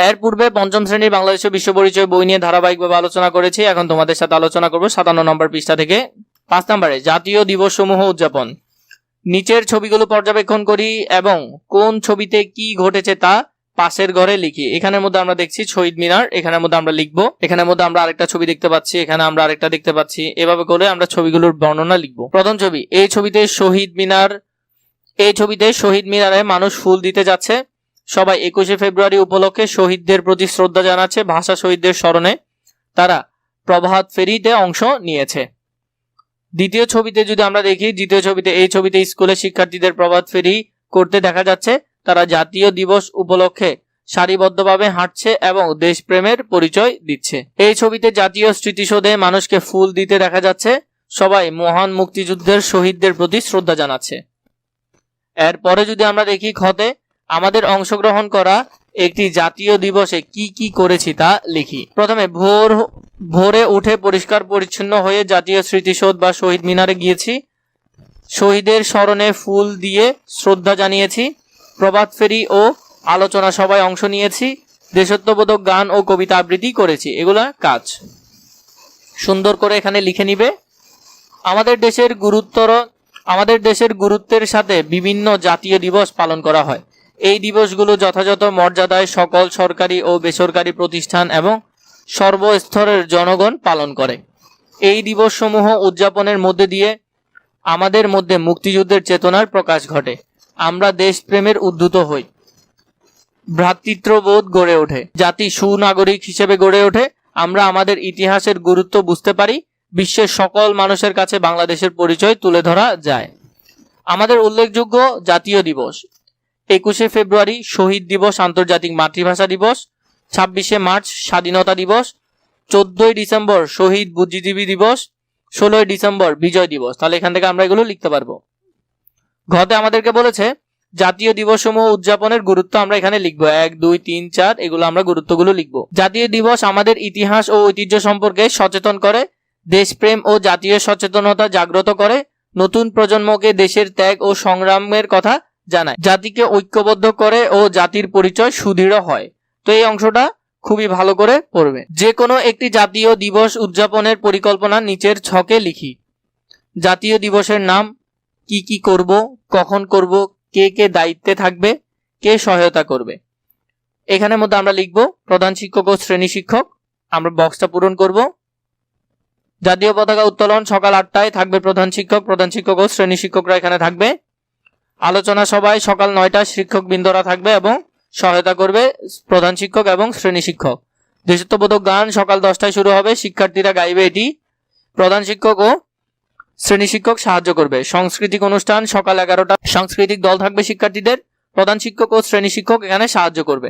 এর পূর্বে পঞ্চম শ্রেণীর বাংলাদেশ বিশ্ব পরিচয় বই নিয়ে ধারাবাহিকভাবে আলোচনা করেছি। এখন তোমাদের সাথে আলোচনা করব 57 নম্বর পৃষ্ঠা থেকে। 5 নম্বরে জাতীয় দিবস সমূহ উদযাপন। নিচের ছবিগুলো পর্যবেক্ষণ করি এবং কোন ছবিতে কি ঘটেছে তা পাশের ঘরে লিখি। এখানের মধ্যে আমরা দেখছি শহীদ মিনার, এখানের মধ্যে আমরা লিখবো। এখানের মধ্যে আমরা আরেকটা ছবি দেখতে পাচ্ছি, এখানে আমরা আরেকটা দেখতে পাচ্ছি। এভাবে করে আমরা ছবিগুলোর বর্ণনা লিখবো। প্রথম ছবি, এই ছবিতে শহীদ মিনার, এই ছবিতে শহীদ মিনারে মানুষ ফুল দিতে যাচ্ছে। সবাই 21শে ফেব্রুয়ারি উপলক্ষে শহীদদের প্রতি শ্রদ্ধা জানাচ্ছে। ভাষা শহীদদের স্মরণে তারা প্রভাত ফেরিতে অংশ নিয়েছে। দ্বিতীয় ছবিতে যদি আমরা দেখি, দ্বিতীয় ছবিতে, এই ছবিতে স্কুলের শিক্ষার্থীদের প্রভাত ফেরি করতে দেখা যাচ্ছে। তারা জাতীয় দিবস উপলক্ষে সারিবদ্ধভাবে হাঁটছে এবং দেশপ্রেমের পরিচয় দিচ্ছে। এই ছবিতে জাতীয় স্মৃতিসৌধে মানুষকে ফুল দিতে দেখা যাচ্ছে। সবাই মহান মুক্তিযুদ্ধের শহীদদের প্রতি শ্রদ্ধা জানাচ্ছে। এরপরে যদি আমরা দেখি খতে, আমাদের অংশগ্রহণ করা একটি জাতীয় দিবসে কি কি করেছি তা লিখি। প্রথমে ভোরে উঠে পরিষ্কার পরিচ্ছন্ন হয়ে জাতীয় স্মৃতিসৌধ বা শহীদ মিনারে গিয়েছি। শহীদের স্মরণে ফুল দিয়ে শ্রদ্ধা জানিয়েছি। প্রভাত ফেরি ও আলোচনা সভায় অংশ নিয়েছি। দেশাত্মবোধক গান ও কবিতা আবৃত্তি করেছি। এগুলা কাজ সুন্দর করে এখানে লিখে নিবে। আমাদের দেশের গুরুত্বের সাথে বিভিন্ন জাতীয় দিবস পালন করা হয়। এই দিবসগুলো যথাযথ মর্যাদায় সকল সরকারি ও বেসরকারি প্রতিষ্ঠান এবং সর্বস্তরের জনগণ পালন করে। এই দিবসসমূহ উদযাপনের মধ্যে দিয়ে আমাদের মধ্যে মুক্তিযুদ্ধের চেতনার প্রকাশ ঘটে। আমরা দেশপ্রেমের উদ্বুদ্ধ হই। ভ্রাতৃত্ববোধ গড়ে ওঠে। জাতি সুনাগরিক হিসেবে গড়ে ওঠে। আমরা আমাদের ইতিহাসের গুরুত্ব বুঝতে পারি। বিশ্বের সকল মানুষের কাছে বাংলাদেশের পরিচয় তুলে ধরা যায়। আমাদের উল্লেখযোগ্য জাতীয় দিবস: 21শে ফেব্রুয়ারি শহীদ দিবস, আন্তর্জাতিক মাতৃভাষা দিবস। 26শে মার্চ স্বাধীনতা দিবস। 14ই ডিসেম্বর শহীদ বুদ্ধিজীবী দিবস। 16ই ডিসেম্বর বিজয় দিবস। তাহলে এখান থেকে আমরা এগুলো লিখতে পারবো। ঘতে আমাদেরকে বলেছে জাতীয় দিবস সমূহ উদযাপনের গুরুত্ব আমরা এখানে লিখবো। 1, 2, 3, 4 এগুলো আমরা গুরুত্বগুলো লিখবো। জাতীয় দিবস আমাদের ইতিহাস ও ঐতিহ্য সম্পর্কে সচেতন করে। দেশপ্রেম ও জাতীয় সচেতনতা জাগ্রত করে। নতুন প্রজন্মকে দেশের ত্যাগ ও সংগ্রামের কথা জানায়। জাতিকে ঐক্যবদ্ধ করে ও জাতির পরিচয় সুদৃঢ় হয়। তো এই অংশটা খুবই ভালো করে পড়বে। যে কোনো একটি জাতীয় দিবস উদযাপনের পরিকল্পনা নিচের ছকে লিখি। জাতীয় দিবসের নাম, কি কি করব, কখন করব, কে কে দায়িত্বে থাকবে, কে সহায়তা করবে। এখানের মধ্যে আমরা লিখব প্রধান শিক্ষক ও শ্রেণী শিক্ষক। আমরা বক্সটা পূরণ করব। জাতীয় পতাকা উত্তোলন সকাল 8টায় থাকবে প্রধান শিক্ষক ও শ্রেণী শিক্ষকরা এখানে থাকবে। আলোচনা সভায় সকাল 9টায় শিক্ষক বৃন্দরা থাকবে এবং সহায়তা করবে প্রধান শিক্ষক এবং শ্রেণী শিক্ষক। দেশাত্মবোধক গান সকাল 10টায় শুরু হবে, শিক্ষার্থীরা গাইবে এটি। প্রধান শিক্ষক ও শ্রেণী শিক্ষক সাহায্য করবে। সাংস্কৃতিক অনুষ্ঠান সকাল 11টা, সাংস্কৃতিক দল থাকবে শিক্ষার্থীদের। প্রধান শিক্ষক ও শ্রেণী শিক্ষক এখানে সাহায্য করবে।